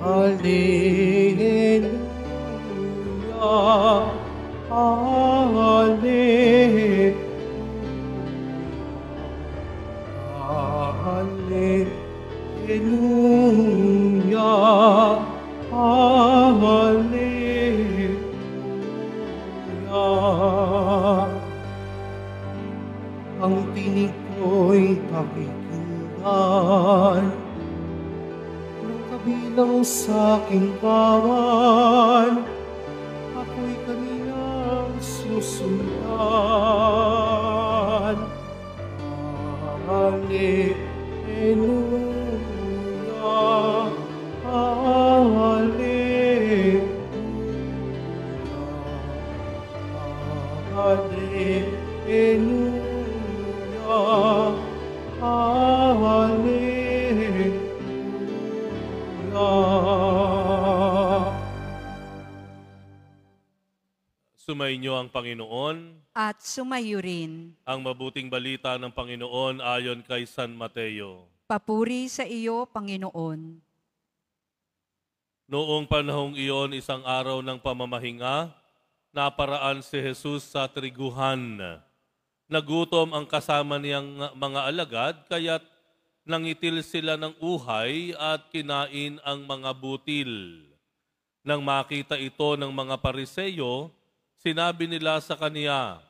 Hallelujah, Hallelujah, Hallelujah, Hallelujah. Ang tinig ko'y pakikinggan ng kabilang sa aking kawan. Ako'y kaniyang susundan. Hallelujah, Hallelujah, Hallelujah, Hallelujah. Sumainyo ang Panginoon. At sumayo rin. Ang mabuting balita ng Panginoon ayon kay San Mateo. Papuri sa iyo, Panginoon. Noong panahong iyon, isang araw ng pamamahinga, naparaan si Jesus sa triguhan. Nagutom ang kasama niyang mga alagad, kaya't nangitil sila ng uhay at kinain ang mga butil. Nang makita ito ng mga Pariseyo, sinabi nila sa kaniya,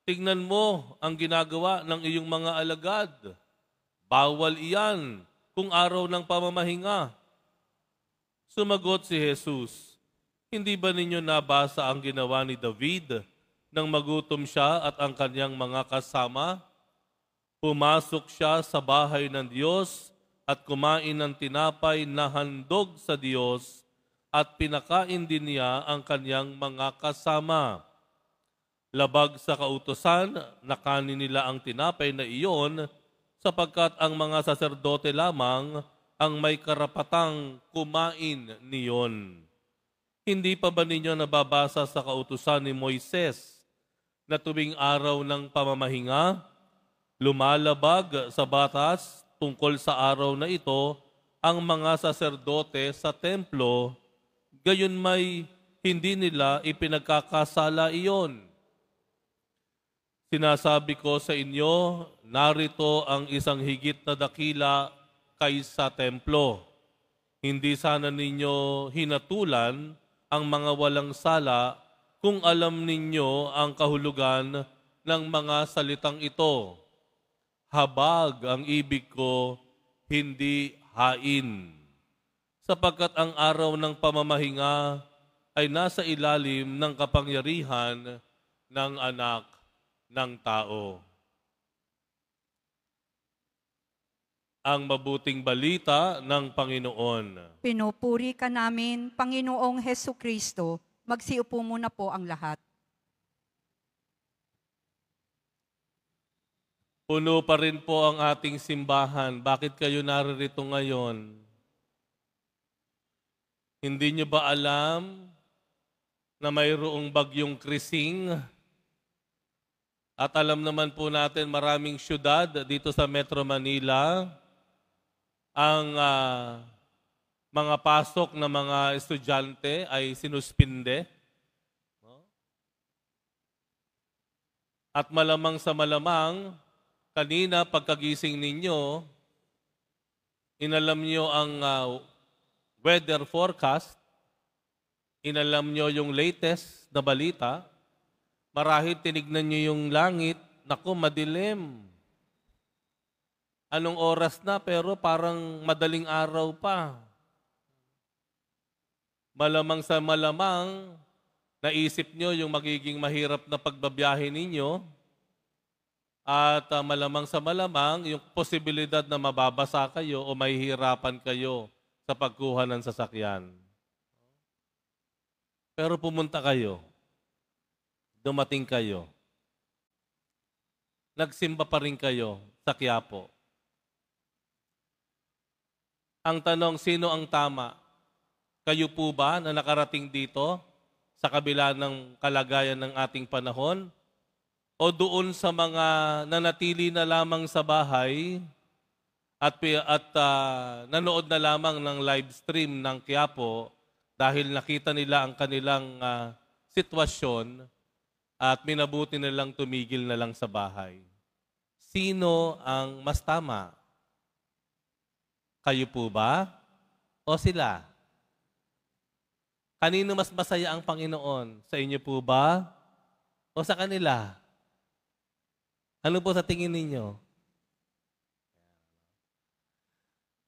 "Tingnan mo ang ginagawa ng iyong mga alagad. Bawal iyan kung araw ng pamamahinga." Sumagot si Jesus, "Hindi ba ninyo nabasa ang ginawa ni David nang magutom siya at ang kanyang mga kasama? Pumasok siya sa bahay ng Diyos at kumain ng tinapay na handog sa Diyos at pinakain din niya ang kanyang mga kasama. Labag sa kautusan, nakanin nila ang tinapay na iyon sapagkat ang mga saserdote lamang ang may karapatang kumain niyon. Hindi pa ba ninyo nababasa sa kautusan ni Moises na tuwing araw ng pamamahinga, lumalabag sa batas tungkol sa araw na ito ang mga saserdote sa templo, gayon may hindi nila ipinagkakasala iyon? Sinasabi ko sa inyo, narito ang isang higit na dakila kaysa templo. Hindi sana ninyo hinatulan ang mga walang sala kung alam ninyo ang kahulugan ng mga salitang ito. Habag ang ibig ko, hindi hain. Sapagkat ang araw ng pamamahinga ay nasa ilalim ng kapangyarihan ng Anak ng Tao." Ang mabuting balita ng Panginoon. Pinupuri ka namin, Panginoong Hesukristo. Magsiupo muna po ang lahat. Puno pa rin po ang ating simbahan. Bakit kayo naririto ngayon? Hindi nyo ba alam na mayroong bagyong Krising? At alam naman po natin maraming syudad dito sa Metro Manila ang mga pasok ng mga estudyante ay sinuspinde. At malamang sa malamang, kanina pagkagising ninyo, inalam nyo ang weather forecast, inalam nyo yung latest na balita, marahil tinignan nyo yung langit, naku, madilim. Anong oras na pero parang madaling araw pa. Malamang sa malamang, naisip nyo yung magiging mahirap na pagbabiyahe ninyo at malamang sa malamang yung posibilidad na mababasa kayo o mahihirapan kayo sa pagkuha ng sasakyan. Pero pumunta kayo, dumating kayo, nagsimba pa rin kayo sa Quiapo. Ang tanong, sino ang tama? Kayo po ba na nakarating dito sa kabila ng kalagayan ng ating panahon? O doon sa mga nanatili na lamang sa bahay nanood na lamang ng live stream ng Quiapo dahil nakita nila ang kanilang sitwasyon at minabuti nilang tumigil na lang sa bahay. Sino ang mas tama? Kayo po ba? O sila? Kanino mas masaya ang Panginoon? Sa inyo po ba? O sa kanila? Ano po sa tingin ninyo?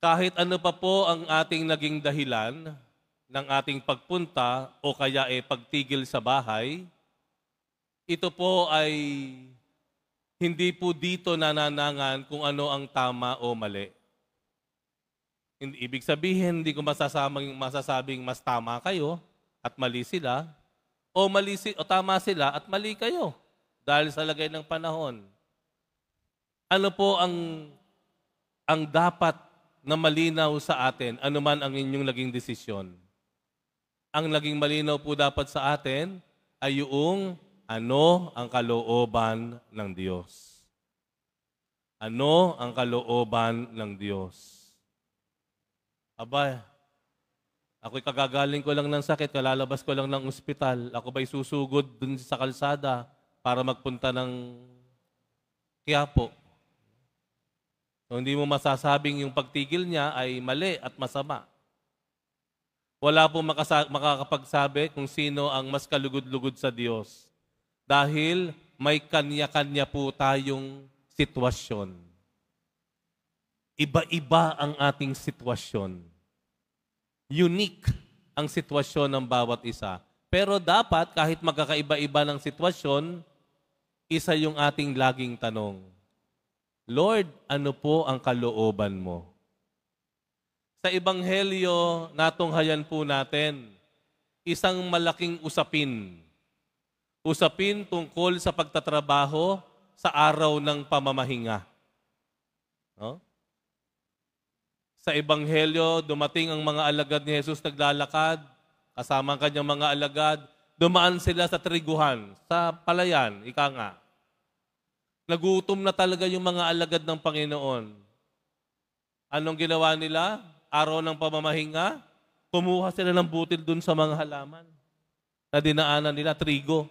Kahit ano pa po ang ating naging dahilan ng ating pagpunta o kaya pagtigil sa bahay, ito po ay hindi po dito nananangan kung ano ang tama o mali. Ibig sabihin, hindi ko masasabing mas tama kayo at mali sila, o tama sila at mali kayo dahil sa lagay ng panahon. Ano po ang dapat na malinaw sa atin, anuman ang inyong naging desisyon? Ang naging malinaw po dapat sa atin ay yung ano ang kalooban ng Diyos. Ano ang kalooban ng Diyos? Aba, ako'y kagagaling ko lang ng sakit, kalalabas ko lang ng ospital. Ako ba'y susugod dun sa kalsada para magpunta ng Quiapo? So, hindi mo masasabing yung pagtigil niya ay mali at masama. Wala pong makakapagsabi kung sino ang mas kalugod-lugod sa Diyos. Dahil may kanya-kanya po tayong sitwasyon. Iba-iba ang ating sitwasyon. Unique ang sitwasyon ng bawat isa. Pero dapat kahit magkakaiba-iba ng sitwasyon, isa yung ating laging tanong. Lord, ano po ang kalooban mo? Sa Ebanghelyo, natunghayan po natin, isang malaking usapin. Usapin tungkol sa pagtatrabaho sa araw ng pamamahinga. No? Sa Ebanghelyo, dumating ang mga alagad ni Jesus naglalakad, kasama ang kanyang mga alagad, dumaan sila sa triguhan, sa palayan, ika nga. Nagutom na talaga yung mga alagad ng Panginoon. Anong ginawa nila? Araw ng pamamahinga, kumuha sila ng butil dun sa mga halaman na dinaanan nila, trigo.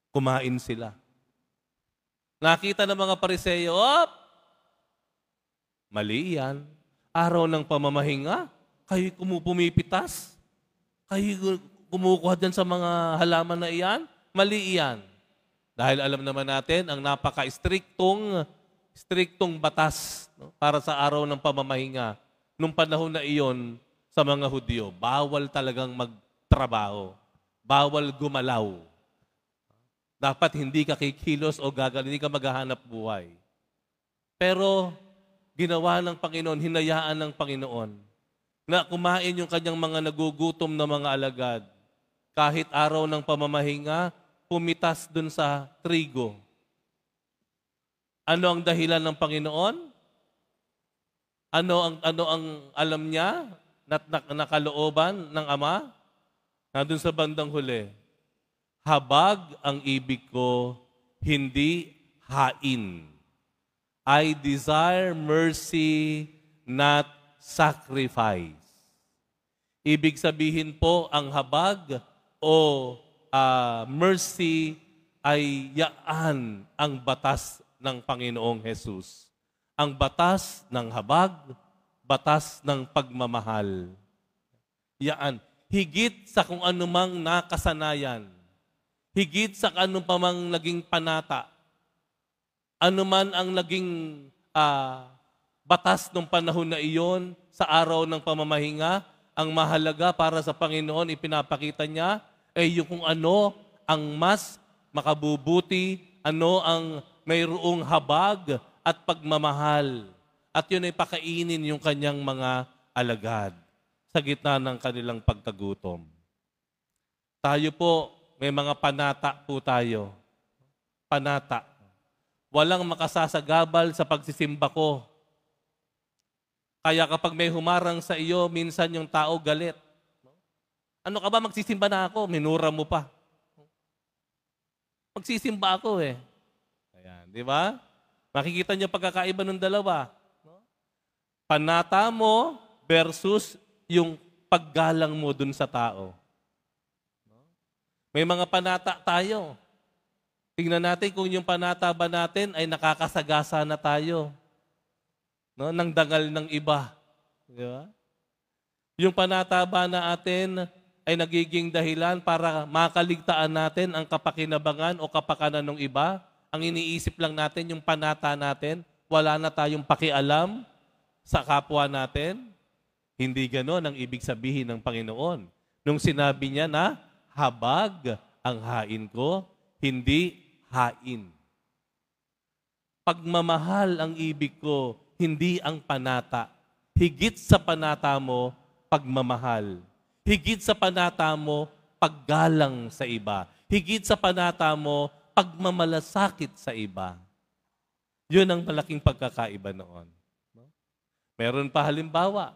Kumain sila. Nakita ng mga Pariseo, mali yan. Araw ng pamamahinga, kayo pumipitas, kayo kumukuha dyan sa mga halaman na iyan, mali iyan. Dahil alam naman natin, ang napaka-striktong batas para sa araw ng pamamahinga, nung panahon na iyon sa mga Hudyo, bawal talagang magtrabaho, bawal gumalaw. Dapat hindi ka kikilos o hindi ka maghahanap buhay. Pero, ginawa ng Panginoon, hinayaan ng Panginoon na kumain yung kanyang mga nagugutom na mga alagad. Kahit araw ng pamamahinga, pumitas dun sa trigo. Ano ang dahilan ng Panginoon? Ano ang alam niya na kalooban ng Ama? Nandun sa bandang huli. Habag ang ibig ko, hindi hain. I desire mercy, not sacrifice. Ibig sabihin po, ang habag o mercy ay yaan ang batas ng Panginoong Jesus. Ang batas ng habag, batas ng pagmamahal. Yaan. Higit sa kung anumang nakasanayan. Higit sa anumang naging panata. Ano man ang naging batas ng panahon na iyon, sa araw ng pamamahinga, ang mahalaga para sa Panginoon, ipinapakita niya, ay yung kung ano ang mas makabubuti, ano ang mayroong habag at pagmamahal. At yun ay pakainin yung kanyang mga alagad sa gitna ng kanilang pagkagutom. Tayo po, may mga panata po tayo. Panata. Walang makasasagabal sa pagsisimba ko. Kaya kapag may humarang sa iyo, minsan yung tao galit. Ano ka ba, magsisimba na ako? Minura mo pa. Magsisimba ako eh. Ayan, di ba? Makikita niyo pagkakaiba ng dalawa. No? Panata mo versus yung paggalang mo dun sa tao. May mga panata tayo. Tingnan natin kung yung panata ba natin ay nakakasagasa na tayo. No? Nang dangal ng iba. Di ba? Yung panata ba na atin ay nagiging dahilan para makaligtaan natin ang kapakinabangan o kapakanan ng iba? Ang iniisip lang natin, yung panata natin, wala na tayong pakialam sa kapwa natin? Hindi ganon ang ibig sabihin ng Panginoon. Nung sinabi niya na, habag ang hain ko, hindi hain. Pagmamahal ang ibig ko, hindi ang panata. Higit sa panata mo, pagmamahal. Higit sa panata mo, paggalang sa iba. Higit sa panata mo, pagmamalasakit sa iba. Yun ang malaking pagkakaiba noon. Meron pa halimbawa.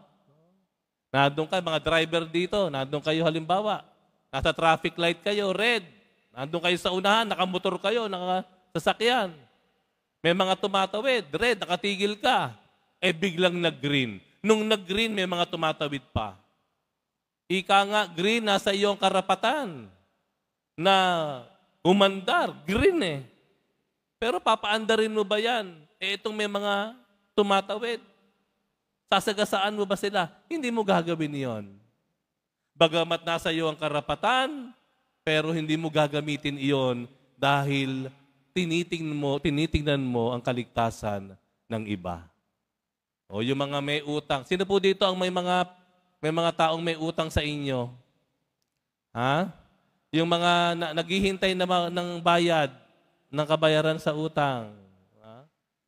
Nandun ka, mga driver dito, nandun kayo halimbawa. Nasa traffic light kayo, red. Nandun kayo sa unahan, nakamotor kayo, nakasasakyan. May mga tumatawid, red, nakatigil ka. Biglang nag-green. Nung nag-green, may mga tumatawid pa. Ika nga, green, nasa iyong karapatan na umandar. Green eh. Pero papaandarin mo ba yan? Itong may mga tumatawid. Sasagasaan mo ba sila? Hindi mo gagawin yon. Bagamat nasa iyo ang karapatan, pero hindi mo gagamitin iyon dahil tinitingnan mo ang kaligtasan ng iba. O yung mga may utang. Sino po dito ang may mga taong may utang sa inyo? Ha? Yung mga naghihintay ng bayad, ng kabayaran sa utang.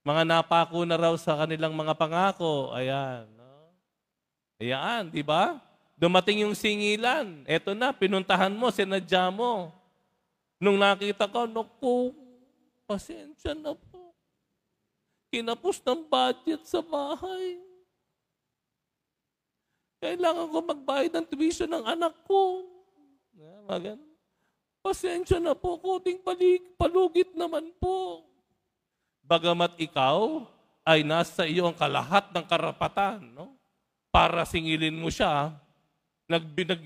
Mga napako na raw sa kanilang mga pangako. Ayan. No? Ayan, di ba? Dumating yung singilan. Eto na, pinuntahan mo, sinadya mo. Nung nakita ko, naku, pasensya na po. Kinapos ng budget sa bahay. Kailangan ko magbayad ng tuition ng anak ko. Pasensya na po, kuting palugit naman po. Bagamat ikaw ay nasa iyo ang kalahat ng karapatan, no? Para singilin mo siya,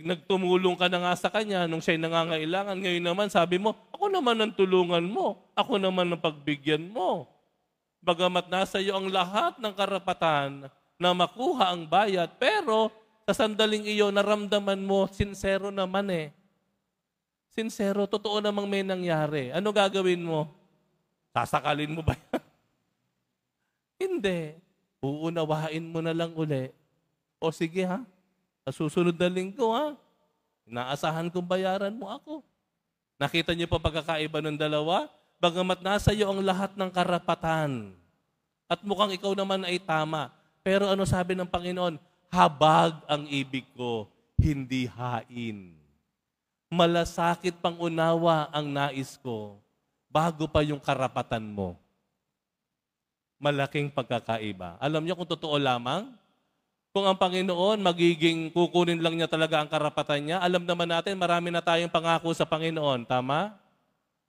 nagtumulong ka na nga sa kanya nung siya'y nangangailangan. Ngayon naman sabi mo, ako naman ang tulungan mo, ako naman ang pagbigyan mo. Bagamat nasa iyo ang lahat ng karapatan na makuha ang bayad, pero sa sandaling iyo, naramdaman mo, sincero naman eh. Sincero, totoo namang may nangyari. Ano gagawin mo? Sasakalin mo ba yan? Hindi. Uunawain mo na lang uli. O sige ha, sa susunod na linggo ha, inaasahan kong bayaran mo ako. Nakita niyo pa pagkakaiba ng dalawa? Bagamat nasa iyo ang lahat ng karapatan. At mukhang ikaw naman ay tama. Pero ano sabi ng Panginoon? Habag ang ibig ko, hindi hain. Malasakit pang unawa ang nais ko bago pa yung karapatan mo. Malaking pagkakaiba. Alam niyo kung totoo lamang, kung ang Panginoon magiging kukunin lang niya talaga ang karapatan niya, alam naman natin marami na tayong pangako sa Panginoon. Tama?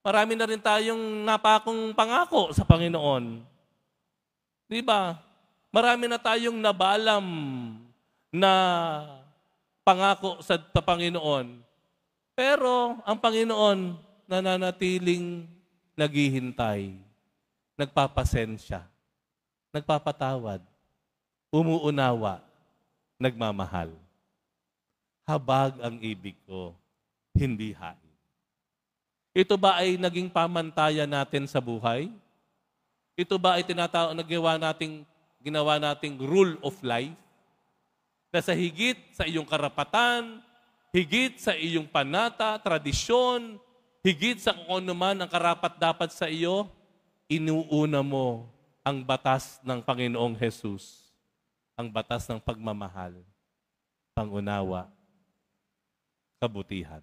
Marami na rin tayong napakong pangako sa Panginoon. Di ba? Marami na tayong nabalam na pangako sa Panginoon. Pero ang Panginoon nananatiling naghihintay, nagpapasensya, nagpapatawad, umuunawa, nagmamahal. Habag ang ibig ko, hindi hain. Ito ba ay naging pamantayan natin sa buhay? Ito ba ay ginawa nating rule of life? Na sa higit sa iyong karapatan, higit sa iyong panata, tradisyon, higit sa kung ano man ang karapat-dapat sa iyo, inuuna mo ang batas ng Panginoong Jesus, ang batas ng pagmamahal, pangunawa, kabutihan.